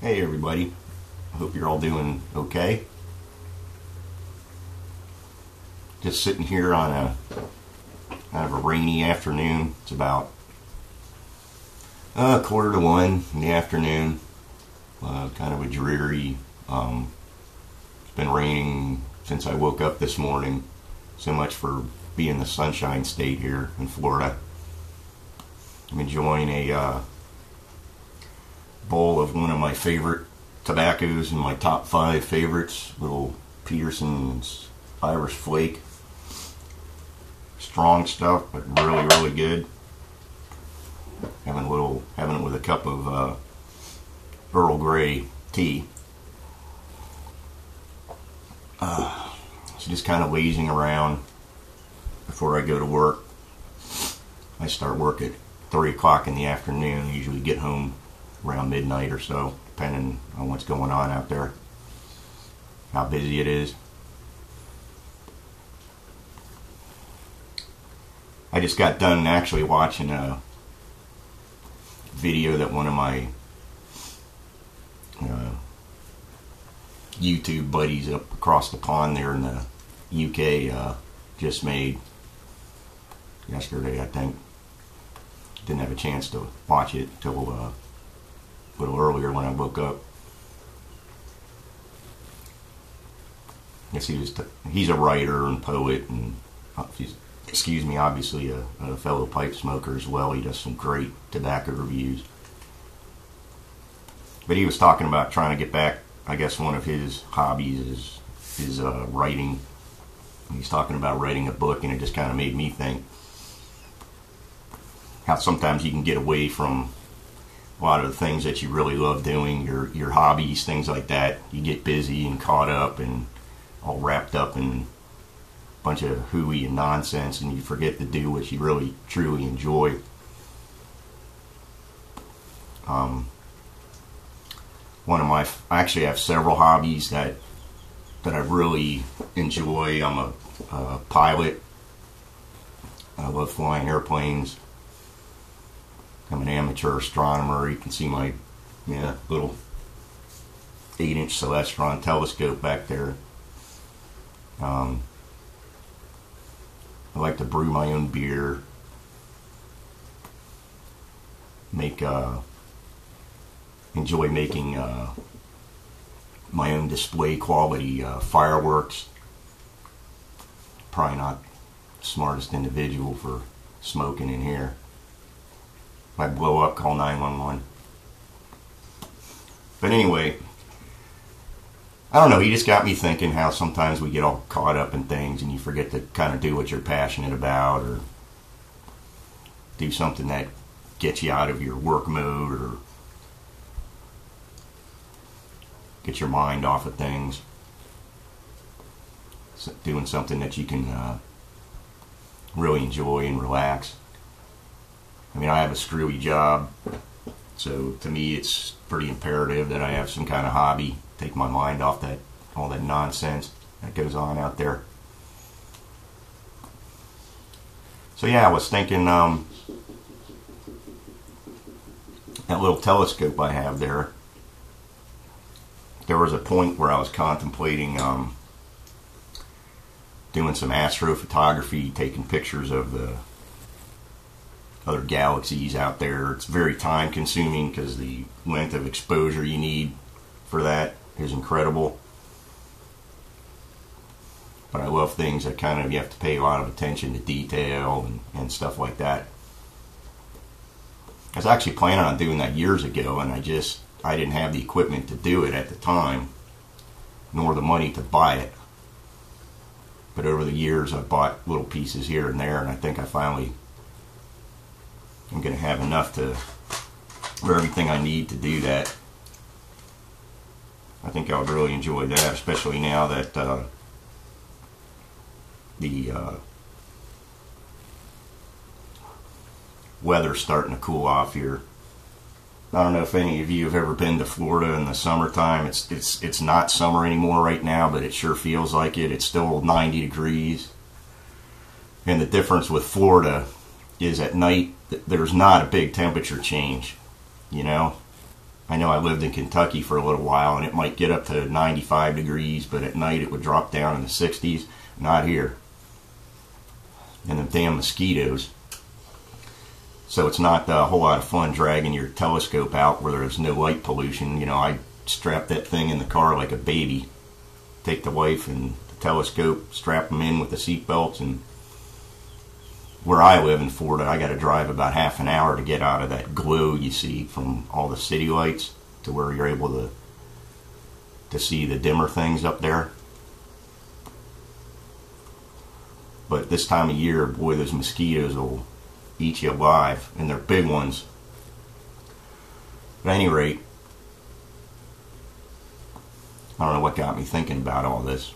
Hey everybody, I hope you're all doing okay. Just sitting here on a kind of a rainy afternoon. It's about 1:45 in the afternoon. Kind of a dreary. It's been raining since I woke up this morning. So much for being the sunshine state here in Florida. I'm enjoying a bowl of one of my favorite tobaccos and my top 5 favorites, little Peterson's Irish Flake. Strong stuff, but really good. Having it with a cup of Earl Grey tea. So just kind of lazing around before I go to work. I start work at 3 o'clock in the afternoon. I usually get home around midnight or so, depending on what's going on out there, how busy it is. I just got done actually watching a video that one of my YouTube buddies up across the pond there in the UK just made yesterday, I think. Didn't have a chance to watch it till a little earlier when I woke up. I guess he's a writer and poet, and he's, obviously a fellow pipe smoker as well. He does some great tobacco reviews. But he was talking about trying to get back. I guess one of his hobbies is writing. He's talking about writing a book, and it just kind of made me think how sometimes you can get away from a lot of the things that you really love doing, your hobbies, things like that. You get busy and caught up and all wrapped up in a bunch of hooey and nonsense, and you forget to do what you really truly enjoy. I actually have several hobbies that I really enjoy. I'm a pilot. I love flying airplanes. I'm an amateur astronomer. You can see my little 8-inch Celestron telescope back there. I like to brew my own beer. Enjoy making my own display quality fireworks. Probably not the smartest individual for smoking in here. If I blow up, call 911. But anyway, I don't know, he just got me thinking how sometimes we get all caught up in things and you forget to kind of do what you're passionate about, or do something that gets you out of your work mode, or get your mind off of things. Doing something that you can really enjoy and relax. I mean, I have a screwy job, so to me it's pretty imperative that I have some kind of hobby. Take my mind off all that nonsense that goes on out there. So yeah, I was thinking that little telescope I have there. There was a point where I was contemplating doing some astrophotography, taking pictures of the other galaxies out there. It's very time consuming because the length of exposure you need for that is incredible. But I love things that kind of, you have to pay a lot of attention to detail and stuff like that. I was actually planning on doing that years ago, and I didn't have the equipment to do it at the time, nor the money to buy it. But over the years I've bought little pieces here and there, and I think I finally am going to have enough for everything I need to do that. I think I would really enjoy that, especially now that the weather's starting to cool off here. I don't know if any of you have ever been to Florida in the summertime. It's not summer anymore right now, but it sure feels like it. It's still 90 degrees. And the difference with Florida is at night there's not a big temperature change, you know. I know I lived in Kentucky for a little while, and it might get up to 95 degrees, but at night it would drop down in the 60s. Not here. And the damn mosquitoes. So it's not a whole lot of fun dragging your telescope out where there's no light pollution. You know, I strap that thing in the car like a baby. Take the wife and the telescope, strap them in with the seat belts, and where I live in Florida, I got to drive about half an hour to get out of that glow you see from all the city lights to where you're able to see the dimmer things up there. But this time of year, boy, those mosquitoes will eat you alive, and they're big ones. But at any rate, I don't know what got me thinking about all this.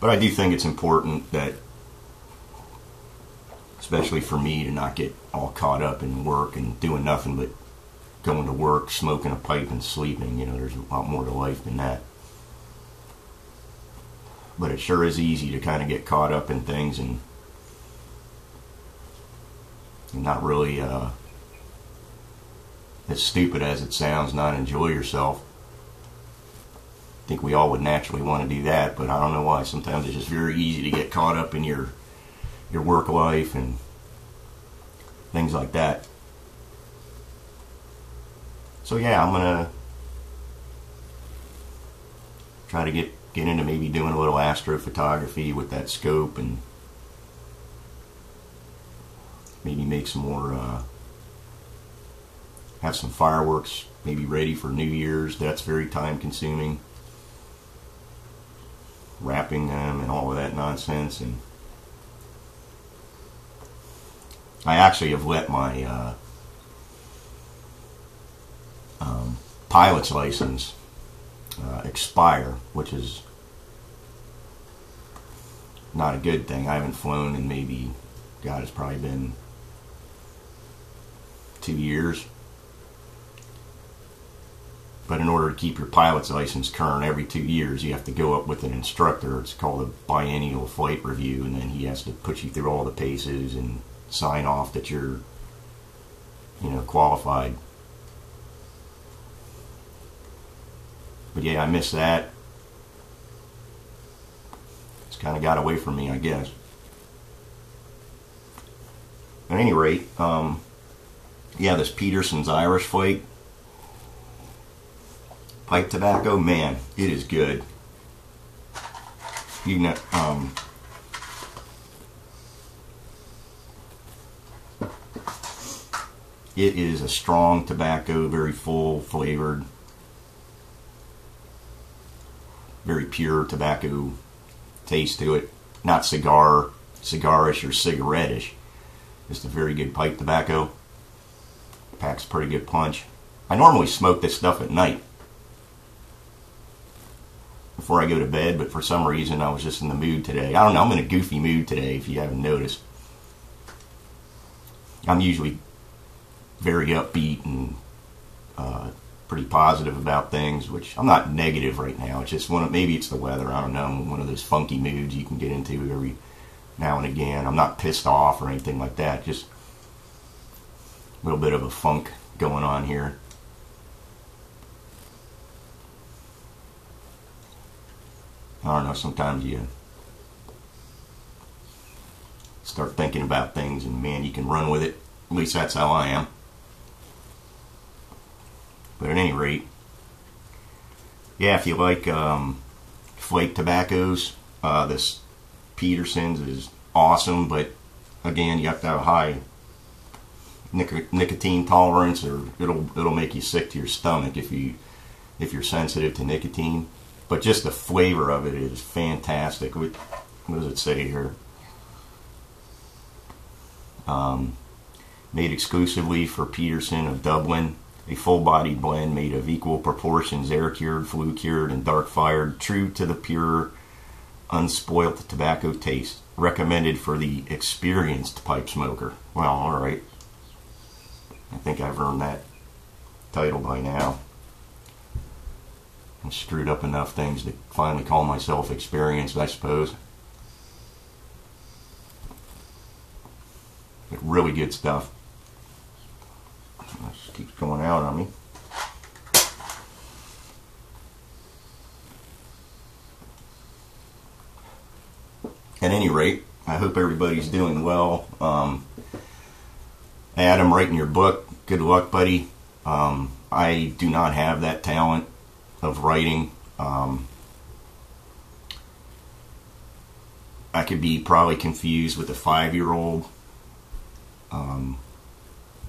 But I do think it's important that, especially for me, to not get all caught up in work and doing nothing but going to work, smoking a pipe, and sleeping. You know, there's a lot more to life than that. But it sure is easy to kind of get caught up in things and not really, as stupid as it sounds, not enjoy yourself. I think we all would naturally want to do that, but I don't know why. Sometimes it's just very easy to get caught up in your work life and things like that. So yeah, I'm gonna try to get into maybe doing a little astrophotography with that scope, and maybe make some more, have some fireworks maybe ready for New Year's. That's very time consuming, wrapping them and all of that nonsense. And I actually have let my pilot's license expire, which is not a good thing. I haven't flown in maybe, God, it's probably been 2 years. But in order to keep your pilot's license current every 2 years, you have to go up with an instructor. It's called a biennial flight review, and then he has to put you through all the paces and sign off that you're, you know, qualified. But yeah, I missed that. It's kind of got away from me, I guess. At any rate, yeah, this Peterson's Irish Flake pipe tobacco, man, it is good. You know, it is a strong tobacco, very full flavored, very pure tobacco taste to it. Not cigarish or cigarette-ish. Just a very good pipe tobacco. Packs pretty good punch. I normally smoke this stuff at night before I go to bed, but for some reason I was just in the mood today. I don't know, I'm in a goofy mood today, if you haven't noticed. I'm usually very upbeat and pretty positive about things, which I'm not negative right now. It's just maybe it's the weather, I don't know. I'm one of those funky moods you can get into every now and again. I'm not pissed off or anything like that, just a little bit of a funk going on here. I don't know, sometimes you start thinking about things and man, you can run with it. At least that's how I am. But at any rate, yeah, if you like flake tobaccos, this Peterson's is awesome, but again, you have to have a high nicotine tolerance, or it'll make you sick to your stomach if you're sensitive to nicotine. But just the flavor of it is fantastic. What does it say here? Made exclusively for Peterson of Dublin, a full-bodied blend made of equal proportions, air-cured, flue-cured, and dark-fired, true to the pure, unspoilt tobacco taste. Recommended for the experienced pipe smoker. Well, alright. I think I've earned that title by now. I screwed up enough things to finally call myself experienced, I suppose. But really good stuff. This keeps going out on me. At any rate, I hope everybody's doing well. Adam, writing your book, good luck, buddy. I do not have that talent of writing. I could be probably confused with a 5-year-old.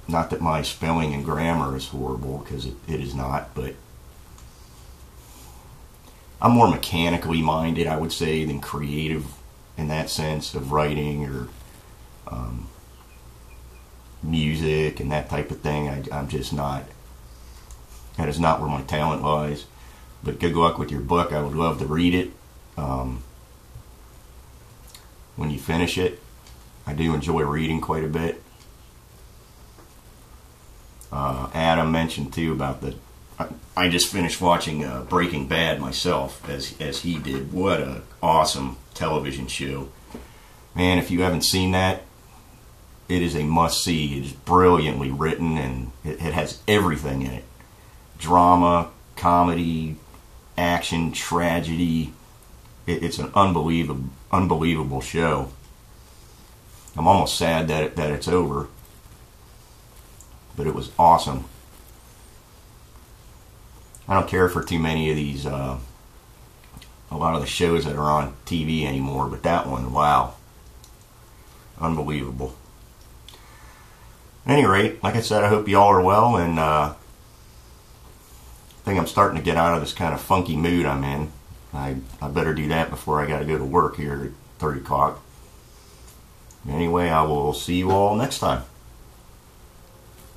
Not that my spelling and grammar is horrible, because it is not, but I'm more mechanically minded, I would say, than creative in that sense of writing or music and that type of thing. I'm just not, that is not where my talent lies. But good luck with your book. I would love to read it when you finish it. I do enjoy reading quite a bit. Adam mentioned too about the, I just finished watching Breaking Bad myself, as he did. What a awesome television show. Man, if you haven't seen that, it is a must-see. It is brilliantly written, and it has everything in it. Drama, comedy, action, tragedy. It's an unbelievable show. I'm almost sad that it's over, but it was awesome. I don't care for too many of these, a lot of the shows that are on TV anymore, but that one, wow. Unbelievable. At any rate, like I said, I hope you all are well, and I think I'm starting to get out of this kind of funky mood I'm in. I better do that before I got to go to work here at 3 o'clock. Anyway, I will see you all next time.